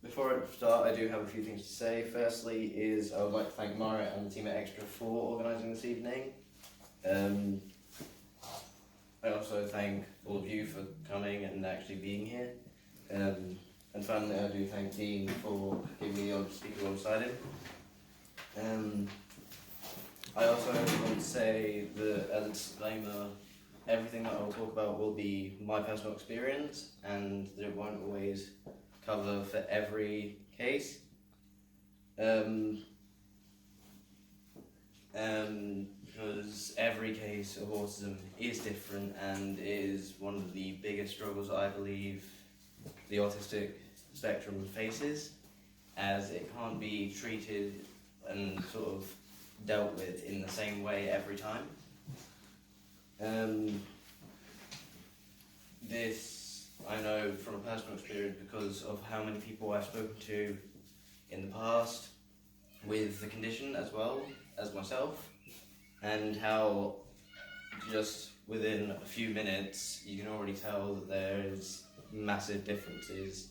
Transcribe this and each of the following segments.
Before I start, I do have a few things to say. Firstly is I would like to thank Marit and the team at Extra for organising this evening. I also thank all of you for coming and actually being here. And finally, I do thank Dean for giving me the speaker alongside him. I also want to say that, as a disclaimer, everything that I will talk about will be my personal experience, and that it won't always cover for every case. Because every case of autism is different and is one of the biggest struggles I believe the autistic spectrum faces, as it can't be treated and sort of dealt with in the same way every time. This I know from a personal experience because of how many people I've spoken to in the past with the condition as well as myself, and how just within a few minutes you can already tell that there is massive differences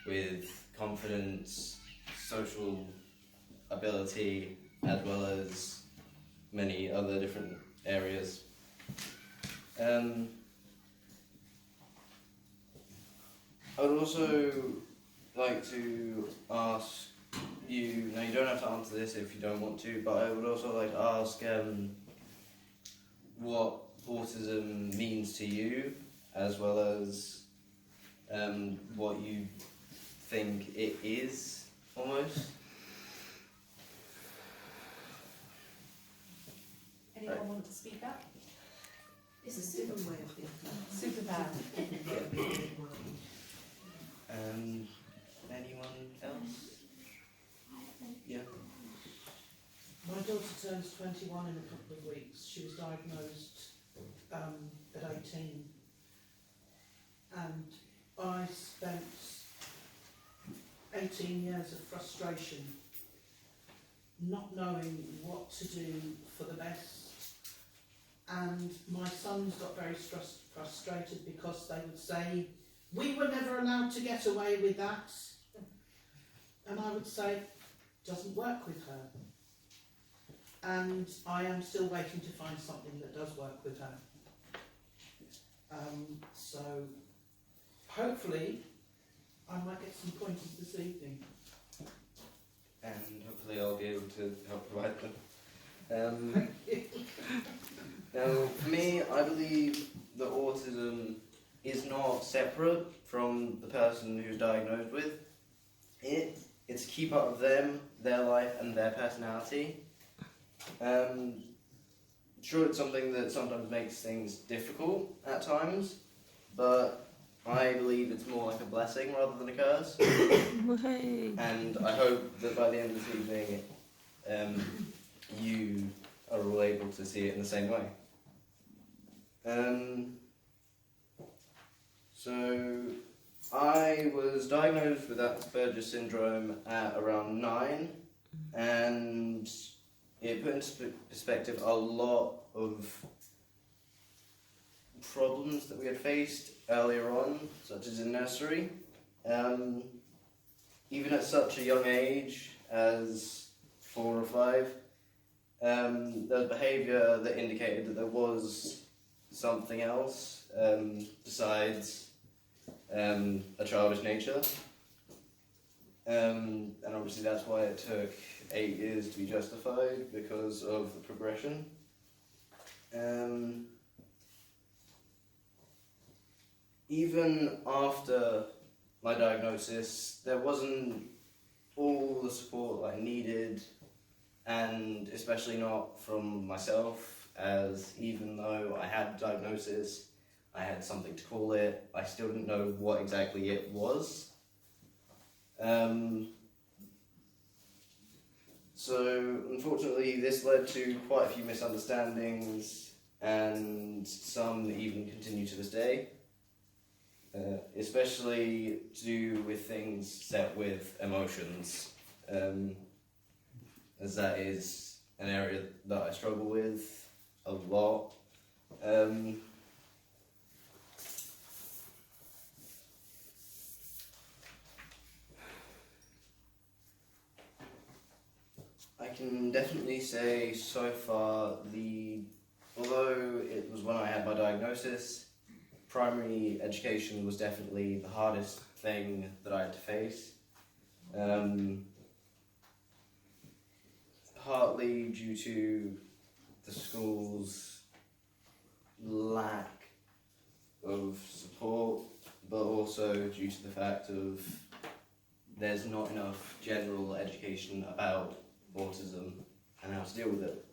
with confidence, social ability, as well as many other different areas. I would also like to ask you, now you don't have to answer this if you don't want to, but I would also like to ask what autism means to you, as well as what you think it is, almost. Anyone want to speak up? It's a different way of thinking. Superpower. Anyone else? Yeah. My daughter turns 21 in a couple of weeks. She was diagnosed at 18. And I spent 18 years of frustration, not knowing what to do for the best. And my sons got very frustrated because they would say, "We were never allowed to get away with that." And I would say, "Doesn't work with her." And I am still waiting to find something that does work with her. So hopefully I might get some pointers this evening. And hopefully I'll be able to help provide them. Now, for me, I believe that autism is not separate from the person who's diagnosed with it. It's a key part of them, their life, and their personality. Sure, it's something that sometimes makes things difficult at times, but I believe it's more like a blessing rather than a curse. And I hope that by the end of this evening, you are all able to see it in the same way. So I was diagnosed with Asperger's syndrome at around 9, and it put into perspective a lot of problems that we had faced earlier on, such as in nursery. Even at such a young age as 4 or 5, there was behaviour that indicated that there was something else besides a childish nature. And obviously that's why it took 8 years to be justified, because of the progression. Even after my diagnosis, there wasn't all the support I needed, and especially not from myself, as even though I had a diagnosis, I had something to call it, I still didn't know what exactly it was. So unfortunately this led to quite a few misunderstandings, and some even continue to this day, especially to do with things set with emotions, as that is an area that I struggle with a lot. can definitely say so far although it was when I had my diagnosis, primary education was definitely the hardest thing that I had to face. Partly due to the school's lack of support, but also due to the fact of there's not enough general education about autism and how to deal with it.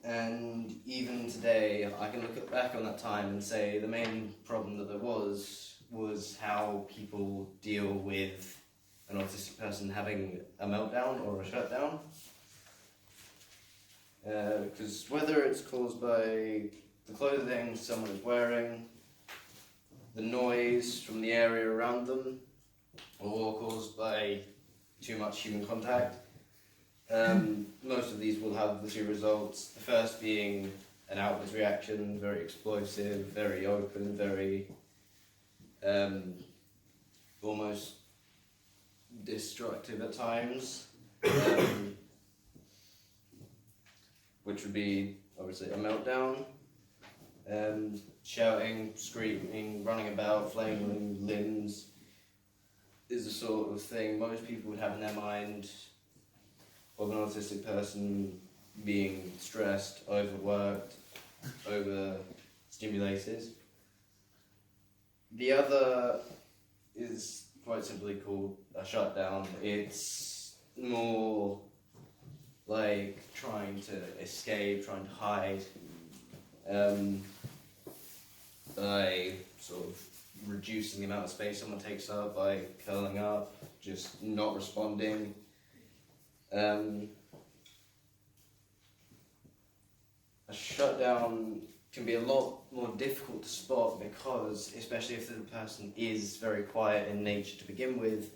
And even today, I can look back on that time and say the main problem that there was how people deal with an autistic person having a meltdown or a shutdown. Because whether it's caused by the clothing someone is wearing, the noise from the area around them, or caused by too much human contact, most of these will have the two results. The first being an outwards reaction, very explosive, very open, very almost destructive at times, which would be obviously a meltdown. Shouting, screaming, running about, flailing limbs is the sort of thing most people would have in their mind of an autistic person being stressed, overworked, overstimulated. The other is quite simply called a shutdown. It's more like trying to escape, trying to hide, by sort of reducing the amount of space someone takes up, by curling up, just not responding. A shutdown can be a lot more difficult to spot because, especially if the person is very quiet in nature to begin with,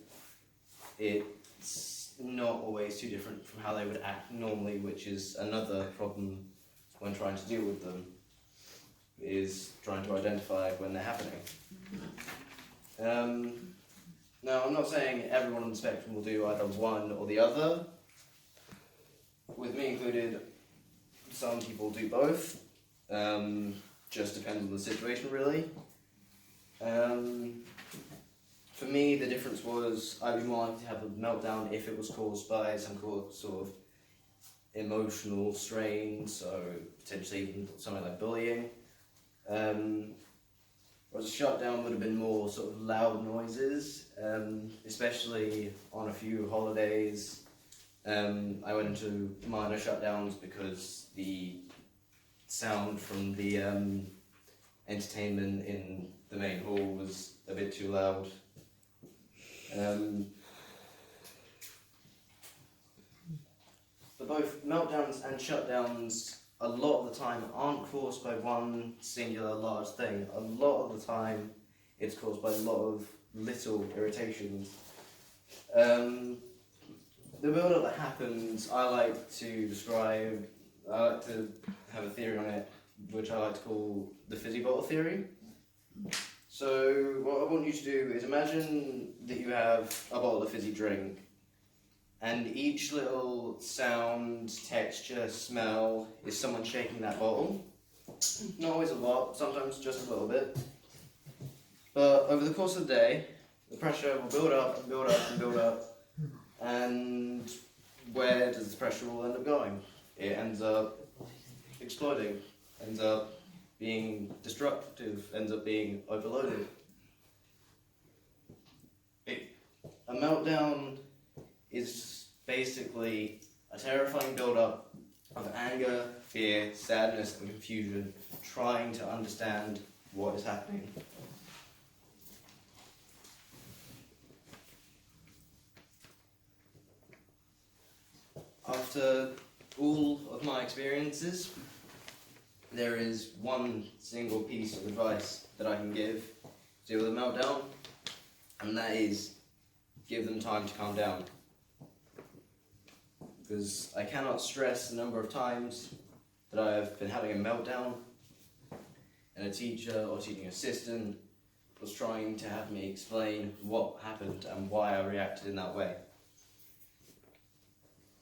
it's not always too different from how they would act normally, which is another problem when trying to deal with them, is trying to identify when they're happening. Now, I'm not saying everyone on the spectrum will do either one or the other. With me included, some people do both. Just depends on the situation, really. For me, the difference was I'd be more likely to have a meltdown if it was caused by some sort of emotional strain, so potentially even something like bullying. Whereas a shutdown would have been more sort of loud noises, especially on a few holidays. I went into minor shutdowns because the sound from the entertainment in the main hall was a bit too loud. But both meltdowns and shutdowns a lot of the time aren't caused by one singular large thing. A lot of the time it's caused by a lot of little irritations. The build-up that happens, I like to have a theory on it, which I like to call the fizzy bottle theory. So what I want you to do is imagine that you have a bottle of fizzy drink, and each little sound, texture, smell is someone shaking that bottle. Not always a lot, sometimes just a little bit. But over the course of the day, the pressure will build up and build up and build up. And where does the pressure all end up going? It ends up exploding, ends up being destructive, ends up being overloaded. A meltdown is basically a terrifying build-up of anger, fear, sadness and confusion, trying to understand what is happening. After all of my experiences, there is one single piece of advice that I can give to deal with a meltdown, and that is give them time to calm down. Because I cannot stress the number of times that I have been having a meltdown, and a teacher or teaching assistant was trying to have me explain what happened and why I reacted in that way.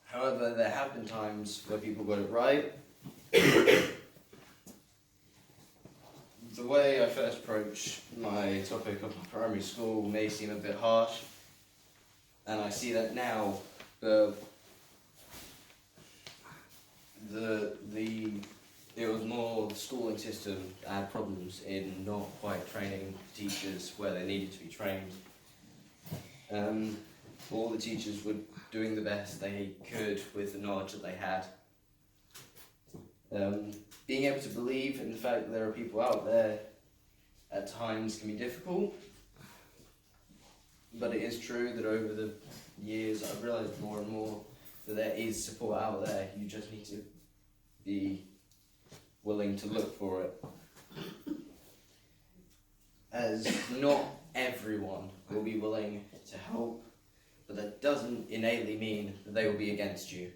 However, there have been times where people got it right. The way I first approached my topic of primary school may seem a bit harsh, and I see that now it was more the schooling system that had problems in not quite training teachers where they needed to be trained. All the teachers were doing the best they could with the knowledge that they had. Being able to believe in the fact that there are people out there at times can be difficult, but it is true that over the years I've realised more and more that there is support out there. You just need to be willing to look for it. As not everyone will be willing to help, but that doesn't innately mean that they will be against you.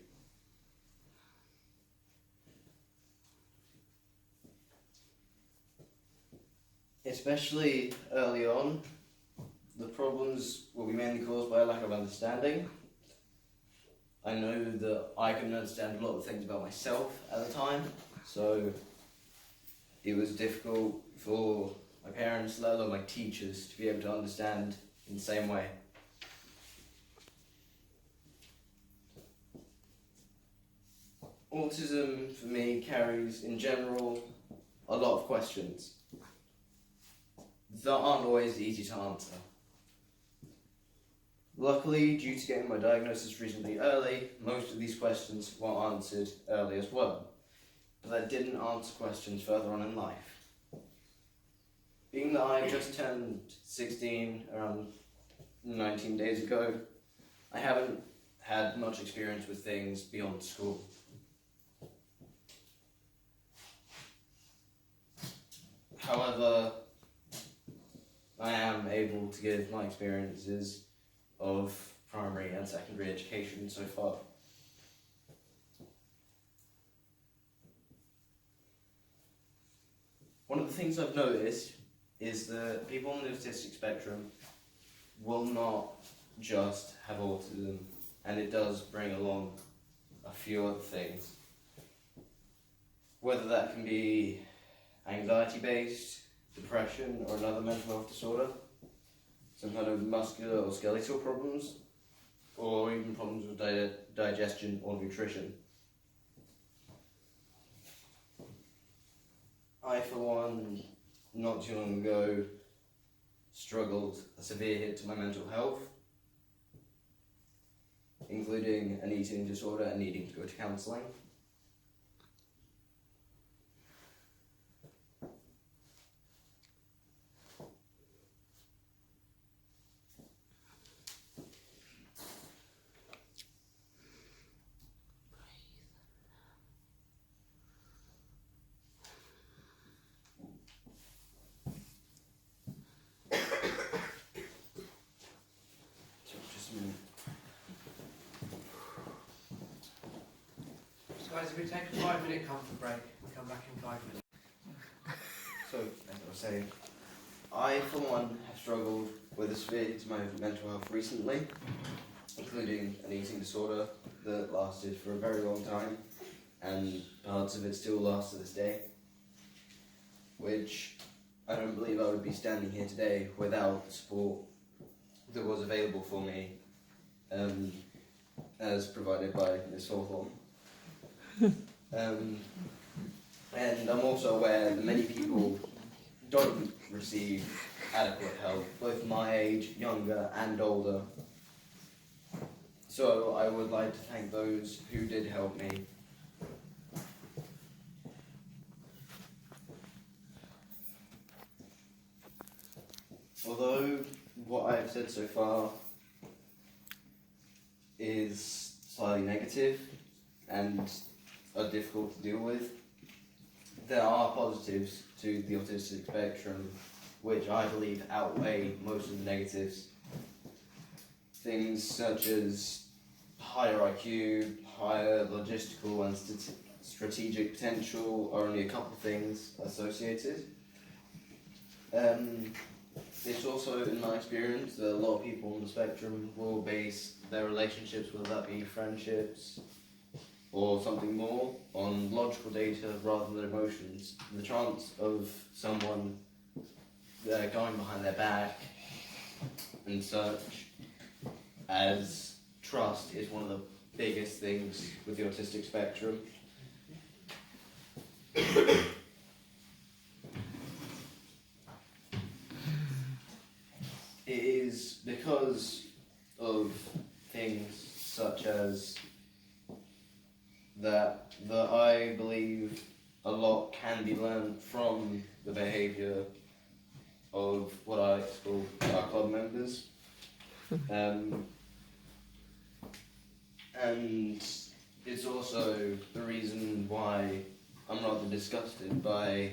Especially early on, the problems will be mainly caused by a lack of understanding. I know that I couldn't understand a lot of things about myself at the time, so it was difficult for my parents, let alone my teachers, to be able to understand in the same way. Autism, for me, carries, in general, a lot of questions that aren't always easy to answer. Luckily, due to getting my diagnosis reasonably early, most of these questions were answered early as well, but that didn't answer questions further on in life. Being that I just turned 16 around 19 days ago, I haven't had much experience with things beyond school. However, I am able to give my experiences of primary and secondary education so far. One of the things I've noticed is that people on the autistic spectrum will not just have autism, and it does bring along a few other things. Whether that can be anxiety-based, depression, or another mental health disorder, some kind of muscular or skeletal problems, or even problems with digestion or nutrition. I, for one, not too long ago, struggled a severe hit to my mental health, including an eating disorder and needing to go to counselling. Guys, if we take a 5-minute comfort break, we'll come back in 5 minutes. So, as I was saying, I, for one, have struggled with a severe hit to my mental health recently, including an eating disorder that lasted for a very long time, and parts of it still last to this day, which I don't believe I would be standing here today without the support that was available for me, as provided by Ms. Hawthorne. And I'm also aware that many people don't receive adequate help, both my age, younger and older. So I would like to thank those who did help me. Although what I've said so far is slightly negative and are difficult to deal with, there are positives to the autistic spectrum which I believe outweigh most of the negatives. Things such as higher IQ, higher logistical and strategic potential are only a couple of things associated. it's also, in my experience, that a lot of people on the spectrum will base their relationships, whether that be friendships or something more, on logical data rather than emotions. The chance of someone going behind their back and such as trust is one of the biggest things with the autistic spectrum. It is because of things such as that I believe a lot can be learned from the behaviour of what I like to call our club members. And it's also the reason why I'm rather disgusted by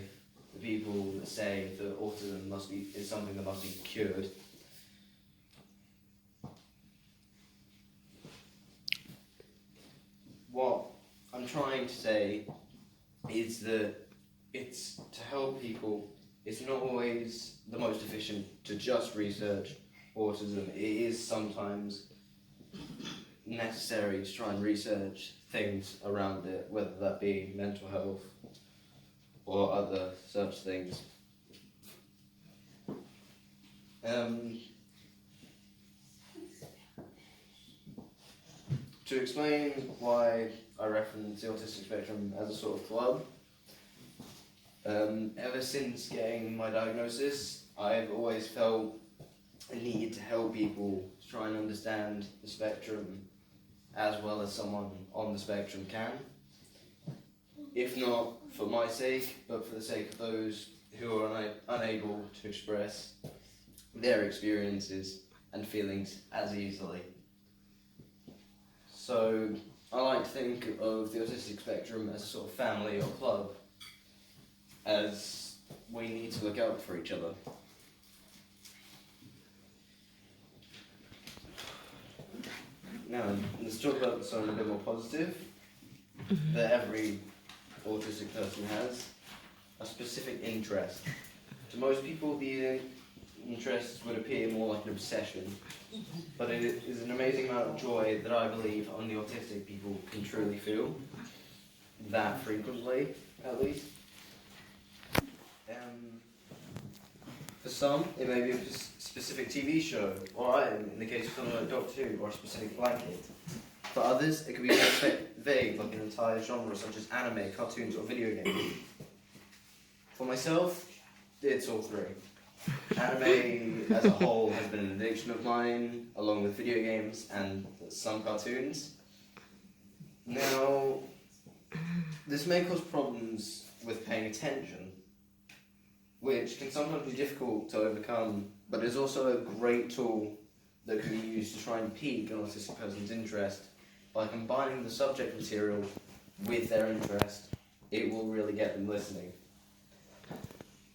the people that say that autism is something that must be cured. What I'm trying to say is that it's to help people. It's not always the most efficient to just research autism. It is sometimes necessary to try and research things around it, whether that be mental health or other such things. To explain why I reference the autistic spectrum as a sort of club, ever since getting my diagnosis, I've always felt a need to help people try and understand the spectrum as well as someone on the spectrum can. If not for my sake, but for the sake of those who are unable to express their experiences and feelings as easily. So I like to think of the autistic spectrum as a sort of family or club, as we need to look out for each other. Now, let's talk about something a bit more positive, that every autistic person has a specific interest. To most people, these interests would appear more like an obsession, but it is an amazing amount of joy that I believe only autistic people can truly feel, that frequently, at least. For some, it may be a specific TV show, or in the case of something like Doctor Who, or a specific blanket. For others, it could be more vague, like an entire genre such as anime, cartoons, or video games. For myself, it's all three. Anime as a whole has been an addiction of mine, along with video games and some cartoons. Now, this may cause problems with paying attention, which can sometimes be difficult to overcome, but is also a great tool that can be used to try and pique an autistic person's interest. By combining the subject material with their interest, it will really get them listening.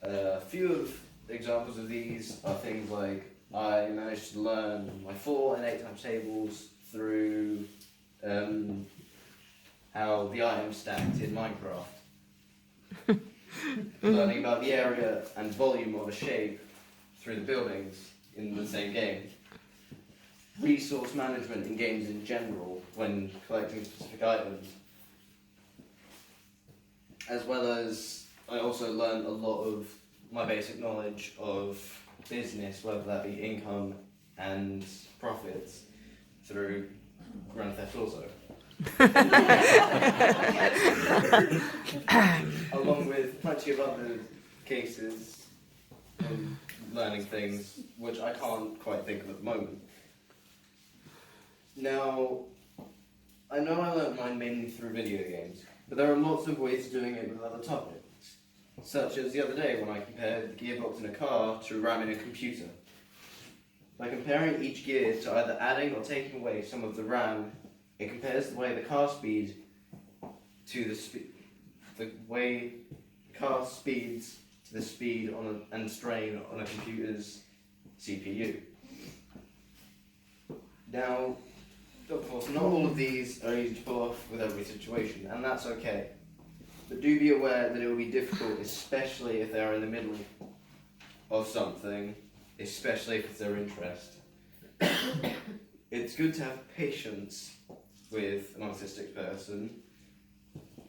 A few of the examples of these are things like I managed to learn my 4 and 8 times tables through how the items stacked in Minecraft. Learning about the area and volume of a shape through the buildings in the same game. Resource management in games in general when collecting specific items. As well as I also learned a lot of my basic knowledge of business, whether that be income and profits, through Grand Theft Auto. Along with plenty of other cases of learning things which I can't quite think of at the moment. Now, I know I learned mine mainly through video games, but there are lots of ways of doing it with other topics, such as the other day when I compared the gearbox in a car to RAM in a computer. By comparing each gear to either adding or taking away some of the RAM, it compares the way the car speed to the way the car speeds to the speed and strain on a computer's CPU. Now, of course, not all of these are easy to pull off with every situation, and that's okay. But do be aware that it will be difficult, especially if they are in the middle of something, especially if it's their interest. It's good to have patience with an autistic person,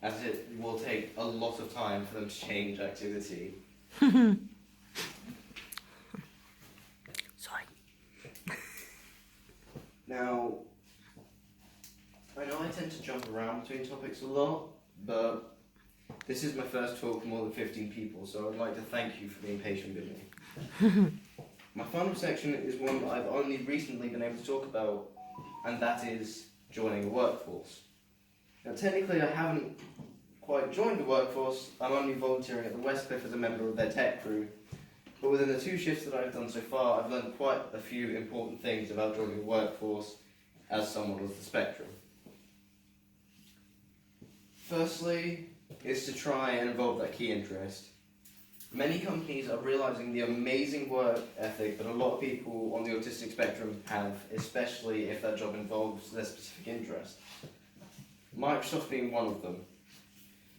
as it will take a lot of time for them to change activity. Sorry. Now, I know I tend to jump around between topics a lot, but this is my first talk to more than 15 people, so I'd like to thank you for being patient with me. My final section is one that I've only recently been able to talk about, and that is joining the workforce. Now, technically, I haven't quite joined the workforce. I'm only volunteering at the Westcliff as a member of their tech crew. But within the 2 shifts that I've done so far, I've learned quite a few important things about joining the workforce as someone with the spectrum. Firstly, is to try and involve that key interest. Many companies are realising the amazing work ethic that a lot of people on the autistic spectrum have, especially if that job involves their specific interest. Microsoft being one of them.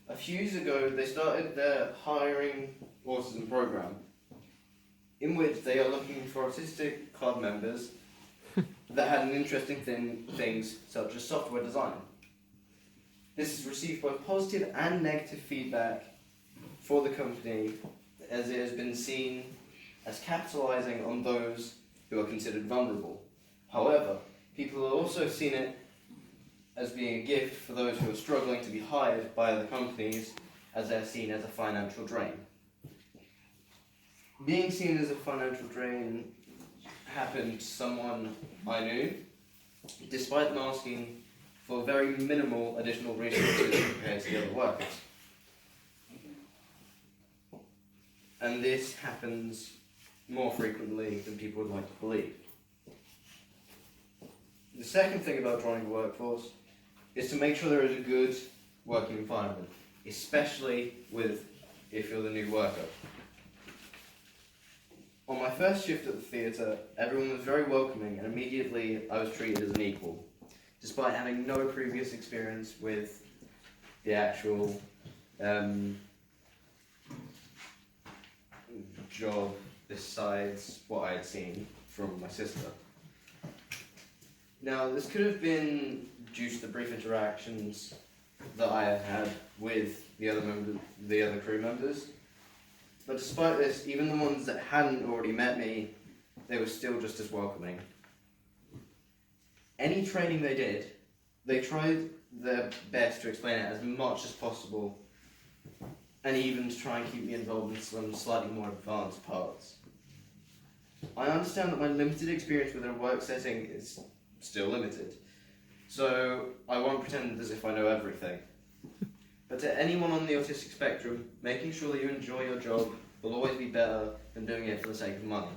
A few years ago, they started their hiring autism program, in which they are looking for autistic club members that had an interest in things such as software design. This has received both positive and negative feedback for the company, as it has been seen as capitalising on those who are considered vulnerable. However, people have also seen it as being a gift for those who are struggling to be hired by other companies, as they're seen as a financial drain. Being seen as a financial drain happened to someone I knew, despite them asking for very minimal additional resources compared to the other workers. And this happens more frequently than people would like to believe. The second thing about joining the workforce is to make sure there is a good working environment, especially if you're the new worker. On my first shift at the theatre, everyone was very welcoming, and immediately I was treated as an equal, despite having no previous experience with the actual job besides what I had seen from my sister. Now, this could have been due to the brief interactions that I had had with the other crew members, but despite this, even the ones that hadn't already met me, they were still just as welcoming. Any training they did, they tried their best to explain it as much as possible, and even to try and keep me involved in some slightly more advanced parts. I understand that my limited experience within a work setting is still limited, so I won't pretend as if I know everything. But to anyone on the autistic spectrum, making sure that you enjoy your job will always be better than doing it for the sake of money.